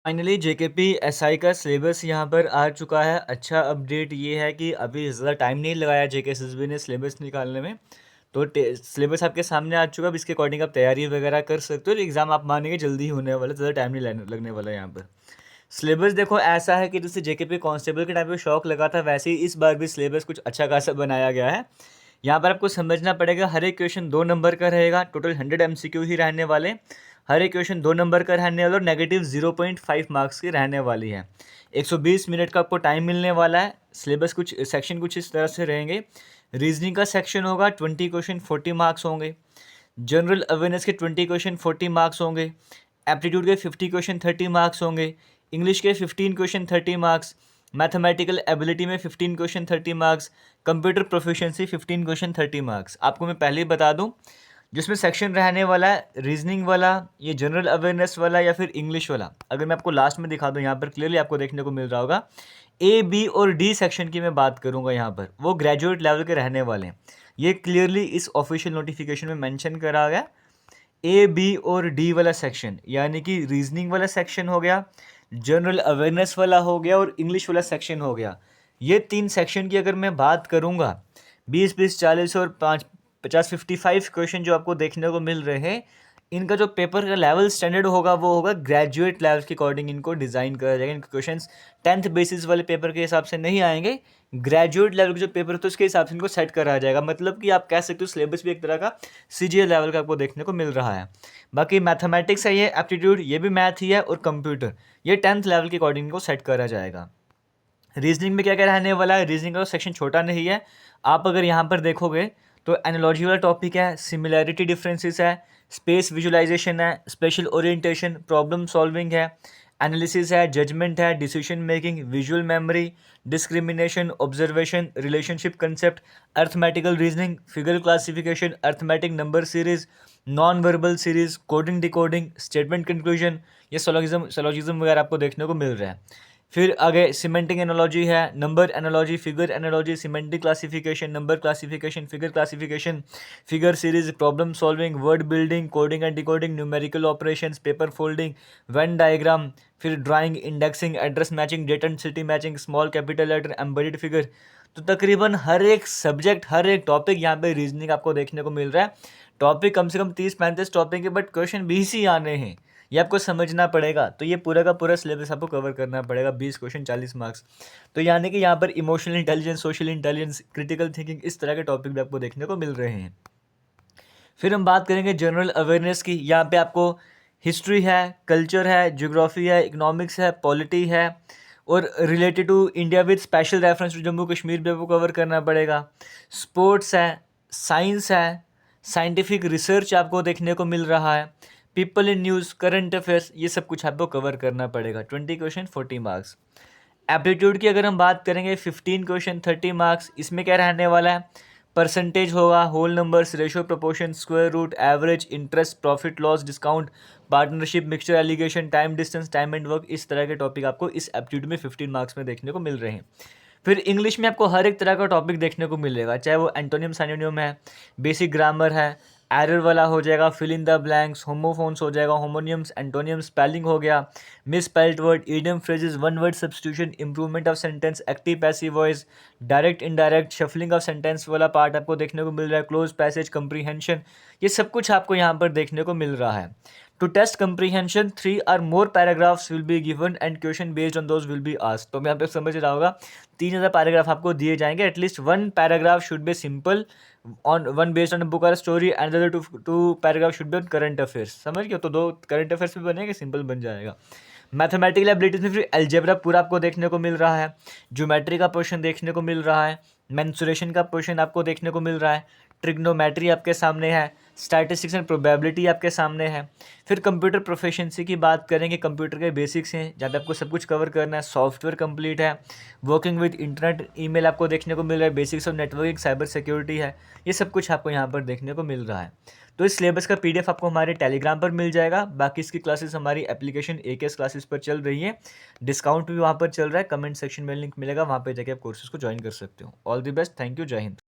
Finally JKP SI का syllabus यहाँ पर आ चुका है। अच्छा अपडेट ये है कि अभी ज़्यादा टाइम नहीं लगाया जेकेएसएसबी ने सिलेबस निकालने में। तो सिलेबस आपके सामने आ चुका है। अब इसके अकॉर्डिंग आप तैयारी वगैरह कर सकते हो। एग्ज़ाम आप मानेंगे जल्दी ही होने वाला है, ज़्यादा टाइम नहीं लगने वाला है यहाँ पर। सिलेबस देखो ऐसा है कि जैसे जेकेपी कांस्टेबल के टाइम पे शौक लगा था, वैसे ही इस बार भी सिलेबस कुछ अच्छा खासा बनाया गया है। यहाँ पर आपको समझना पड़ेगा, हर एक क्वेश्चन 2 नंबर का रहेगा। टोटल 100 एमसीक्यू ही रहने वाले। हर एक क्वेश्चन 2 नंबर का रहने वाला और नेगेटिव 0.5 मार्क्स की रहने वाली है। 120 मिनट का आपको टाइम मिलने वाला है। सिलेबस कुछ सेक्शन कुछ इस तरह से रहेंगे। रीजनिंग का सेक्शन होगा, 20 क्वेश्चन 40 मार्क्स होंगे। जनरल अवेयरनेस के 20 क्वेश्चन 40 मार्क्स होंगे। एप्टीट्यूड के 50 क्वेश्चन 30 मार्क्स होंगे। इंग्लिश के 15 क्वेश्चन 30 मार्क्स। मैथमेटिकल एबिलिटी में 15 question 30 marks. Computer proficiency 15 question 30 marks. आपको मैं पहले ही बता दूं, जिसमें सेक्शन रहने वाला है रीजनिंग वाला, ये जनरल अवेयरनेस वाला या फिर इंग्लिश वाला। अगर मैं आपको लास्ट में दिखा दूं, यहाँ पर क्लियरली आपको देखने को मिल रहा होगा, ए बी और डी सेक्शन की मैं बात करूंगा। यहाँ पर वो ग्रेजुएट लेवल के रहने वाले हैं। ये क्लियरली इस ऑफिशियल नोटिफिकेशन में मेंशन करा गया। ए बी और डी वाला सेक्शन, यानी कि रीजनिंग वाला सेक्शन हो गया, जनरल अवेयरनेस वाला हो गया और इंग्लिश वाला सेक्शन हो गया। ये 3 सेक्शन की अगर मैं बात करूँगा, 20 40 और 55 क्वेश्चन जो आपको देखने को मिल रहे हैं, इनका जो पेपर का लेवल स्टैंडर्ड होगा वो होगा ग्रेजुएट लेवल के अकॉर्डिंग इनको डिज़ाइन करा जाएगा। इनके क्वेश्चंस 10th बेसिस वाले पेपर के हिसाब से नहीं आएंगे। ग्रेजुएट लेवल के जो पेपर होते हैं उसके हिसाब से इनको सेट करा जाएगा। मतलब कि आप कह सकते हो सिलेबस भी एक तरह का सीजीएल लेवल का आपको देखने को मिल रहा है। बाकी मैथमेटिक्स है, ये एप्टीट्यूड, ये भी मैथ ही है, और कंप्यूटर ये 10th लेवल के अकॉर्डिंग इनको सेट करा जाएगा। रीजनिंग में क्या क्या रहने वाला है, रीजनिंग का सेक्शन छोटा नहीं है। आप अगर यहाँ पर देखोगे तो एनालॉजी वाला टॉपिक है, सिमिलैरिटी डिफरेंसेस है, स्पेस विजुलाइजेशन है, स्पेशल ओरिएंटेशन, प्रॉब्लम सॉल्विंग है, एनालिसिस है, जजमेंट है, decision making, visual memory, discrimination, observation, relationship concept, arithmetical reasoning, figure classification, arithmetic number series, non verbal series, coding decoding, statement conclusion, ये सोलॉजिज्म वगैरह आपको देखने को मिल रहा है। फिर आगे सिमेंटिक एनालॉजी है, number analogy, figure analogy, semantic classification, number classification, figure classification, figure series, problem solving, word building, coding and decoding, numerical operations, paper folding, Venn diagram, फिर drawing, indexing, address matching, date and city matching, small capital letter, embedded figure. तो तकरीबन हर एक subject, हर एक topic यहाँ पे reasoning आपको देखने को मिल रहा है। टॉपिक कम से कम 30-35 टॉपिक है, बट क्वेश्चन 20 ही आने हैं, ये आपको समझना पड़ेगा। तो ये पूरा का पूरा सिलेबस आपको कवर करना पड़ेगा, 20 क्वेश्चन 40 मार्क्स। तो यानी कि यहाँ पर emotional intelligence, social intelligence, critical thinking, इस तरह के टॉपिक भी आपको देखने को मिल रहे हैं। फिर हम बात करेंगे जनरल अवेयरनेस की। यहाँ पे आपको हिस्ट्री है, कल्चर है, ज्योग्राफी है, इकोनॉमिक्स है, पॉलिटी है, और related to India with special reference to Jammu Kashmir भी आपको कवर करना पड़ेगा। स्पोर्ट्स है, साइंस है, साइंटिफिक रिसर्च आपको देखने को मिल रहा है, people in news, current affairs, ये सब कुछ आपको कवर करना पड़ेगा। 20 क्वेश्चन 40 मार्क्स। एप्टीट्यूड की अगर हम बात करेंगे, 15 क्वेश्चन 30 मार्क्स। इसमें क्या रहने वाला है, परसेंटेज होगा, whole numbers, ratio, proportion, square root, average, interest, profit loss, discount, partnership, mixture, alligation, time distance, time and work, इस तरह के टॉपिक आपको इस एप्टीट्यूड में 15 मार्क्स में देखने को मिल रहे हैं। फिर इंग्लिश में आपको हर एक तरह का टॉपिक देखने को मिलेगा, चाहे वो एंटोनियम सिनोनियम है, बेसिक ग्रामर है, एरर वाला हो जाएगा, fill in the blanks, homophones हो जाएगा, होमोनियम्स, एंटोनियम, स्पेलिंग हो गया, misspelled word, idiom phrases, one word substitution, improvement of sentence, active passive voice, direct indirect, shuffling of sentence वाला पार्ट आपको देखने को मिल रहा है, क्लोज पैसेज, कंप्रीहेंशन, ये सब कुछ आपको यहाँ पर देखने को मिल रहा है। To test comprehension 3 or more paragraphs will be given and question based on those will be asked। तो मैं यहाँ पे समझ रहा होगा, 3 पैराग्राफ आपको दिए जाएंगे। At least 1 paragraph should be simple on one based on book और story, and other two paragraph should be on current affairs. समझ गए, तो 2 करंट अफेयर्स भी बनेंगे, सिंपल बन जाएगा। मैथमेटिकल एबिलिटीज में फिर अलजेब्रा पूरा आपको देखने को मिल रहा है, ज्योमेट्री का पोर्शन देखने को मिल रहा है, मेंसुरेशन का पोर्शन आपको देखने को मिल रहा है, ट्रिग्नोमेट्री आपके सामने है, स्टैटिस्टिक्स एंड प्रोबेबिलिटी आपके सामने है। फिर कंप्यूटर प्रोफिशिएंसी की बात करेंगे, कंप्यूटर के बेसिक्स हैं जहाँ पे आपको सब कुछ कवर करना है, सॉफ्टवेयर कंप्लीट है, वर्किंग विद इंटरनेट, ईमेल आपको देखने को मिल रहा है, basics of networking, cyber security है, ये सब कुछ आपको यहाँ पर देखने को मिल रहा है। तो इस सिलेबस का पीडीएफ आपको हमारे टेलीग्राम पर मिल जाएगा। बाकी इसकी क्लासेस हमारी एप्लीकेशन एकेएस क्लासेस पर चल रही है, डिस्काउंट भी वहाँ पर चल रहा है, कमेंट सेक्शन में लिंक मिलेगा, वहाँ पर जाके आप कोर्सेज को ज्वाइन कर सकते हो। All the best, thank you, जय हिंद।